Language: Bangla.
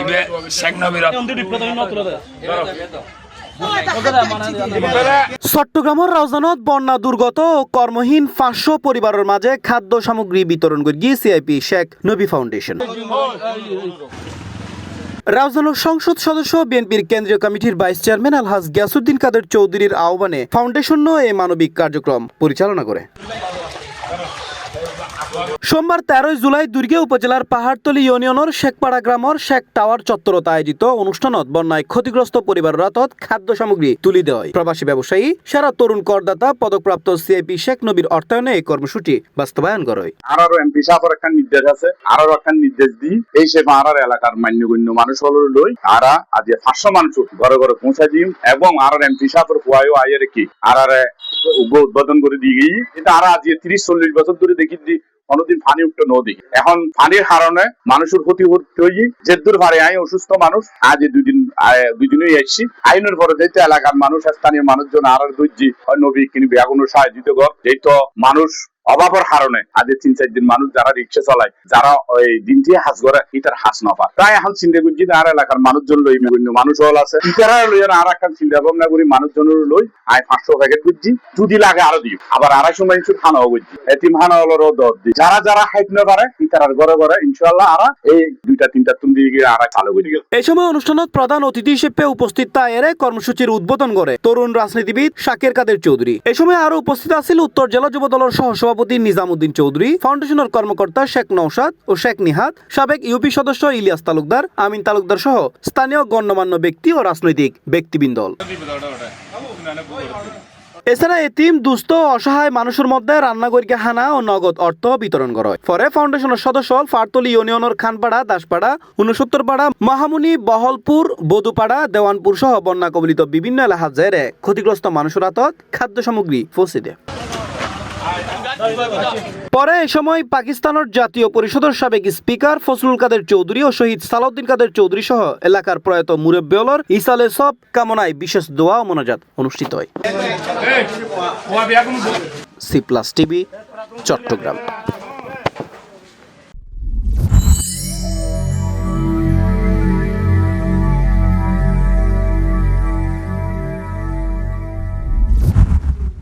ইবে শেখ নবীর চট্টগ্রামের রাউজানত বন্যা দুর্গত ও কর্মহীন 500 পরিবারের মাঝে খাদ্য সামগ্রী বিতরণ করে সিআইপি শেখ নবী ফাউন্ডেশন। রাউজানের সংসদ সদস্য বিএনপির কেন্দ্রীয় কমিটির ভাইস চেয়ারম্যান আলহাজ গিয়াসউদ্দিন কাদের চৌধুরীর আহ্বানে ফাউন্ডেশন এই মানবিক কার্যক্রম পরিচালনা করে। সোমবার 13 জুলাই দুর্গে উপজেলার পাহাড়তলী ইউনিয়নের শেখপাড়া গ্রামের শেখ টাওয়ার চত্বরত আয়োজিত অনুষ্ঠানত বন্যায় ক্ষতিগ্রস্ত পরিবারের হাতত খাদ্য সামগ্রী তুলি দেওয়া হয়। প্রবাসী ব্যবসায়ী সেরা তরুণ করদাতা পদকপ্রাপ্ত সিআইপি শেখ নবীর অর্থায়নে এই কর্মসূচি বাস্তবায়ন করা হয়। আরো এমপি সাহেবের একটা নির্দেশ আছে, আরো একটা নির্দেশ দিই এই সে আর এলাকার মান্যগণ্য মানুষ হল লই আর আজ 500 মানুষ ঘরে ঘরে পৌঁছা দিম এবং আর এমপি সাহেবের কুয়ায়ও আইয়ে রেখি আর উদ্বোধন করে দিয়ে গিয়ে কিন্তু আর আজ 30-40 বছর ধরে দেখি কোনদিন পানি উঠতো নদী। এখন পানির কারণে মানুষের ক্ষতি হয়ে যেদূর পারে আই অসুস্থ মানুষ আজ দুদিনই এসছি আইনের পরে যেতে এলাকার মানুষ স্থানীয় মানুষজন আর দুইজি নবী কিনবে এখনো সাহায্য কর যেহেতু মানুষ অভাবের কারণে আজ 3-4 দিন মানুষ যারা রিক্সা চালায় যারা ওই দিনটি হাজ করে ইটার হাস নফা তাই এখন চিন্তা করছি আর এলাকার মানুষজন লই মানুষ হল আছে ইটারা লই আর একটা চিন্তা ভাবনা করি মানুষজনের লই আই 500 প্যাকেট করছি যদি লাগে আরো দিই আবার 250 মানুষের খানাও করছি এতিম খানা হলো 10 দিই যারা যারা খাইতে না পারে ইটার ঘরে ঘরে ইনশাআল্লাহ আর এই 2-3টা তুন দিয়ে গিয়ে আর চালু করে গেল। এই সময় অনুষ্ঠানত প্রধান অতিথি হিসেবে উপস্থিত তায়ের কর্মসূচির উদ্বোধন করে তরুণ রাজনীতিবিদ শাকির কাদের চৌধুরী। এই সময় আরো উপস্থিত আছেন উত্তর জেলা যুব দলের সহসভাপতি নিজামউদ্দিন চৌধুরী, ফাউন্ডেশনের কর্মকর্তা শেখ নওশাদ ও শেখ নিহাত, সাবেক ইউপি সদস্য ইলিয়াস তালুকদার, আমিন তালুকদার সহ স্থানীয় গণ্যমান্য ব্যক্তি ও রাজনৈতিক ব্যক্তিবৃন্দ। এছাড়া এতিম দুস্থ অসহায় মানুষের মধ্যে রান্নাগরিকে হানা ও নগদ অর্থ বিতরণ করা হয়। পরে ফাউন্ডেশনের সদস্য পাহাড়তলী ইউনিয়নের খানপাড়া, দাসপাড়া, 69 পাড়া, মহামুনি, বহলপুর, বধুপাড়া, দেওয়ানপুর সহ বন্যা কবলিত বিভিন্ন এলাকা জেরে ক্ষতিগ্রস্ত মানুষের হাতত খাদ্য সামগ্রী পৌঁছে দেয়। পরে এ সময় পাকিস্তানের জাতীয় পরিষদের সাবেক স্পিকার ফজলুল কাদের চৌধুরী ও শহীদ সালাউদ্দিন কাদের চৌধুরী সহ এলাকার প্রয়াত মুরব্বীর ইসালে সব কামনায় বিশেষ দোয়া ও মোনাজাত অনুষ্ঠিত হয়। C plus TV, Chittagong.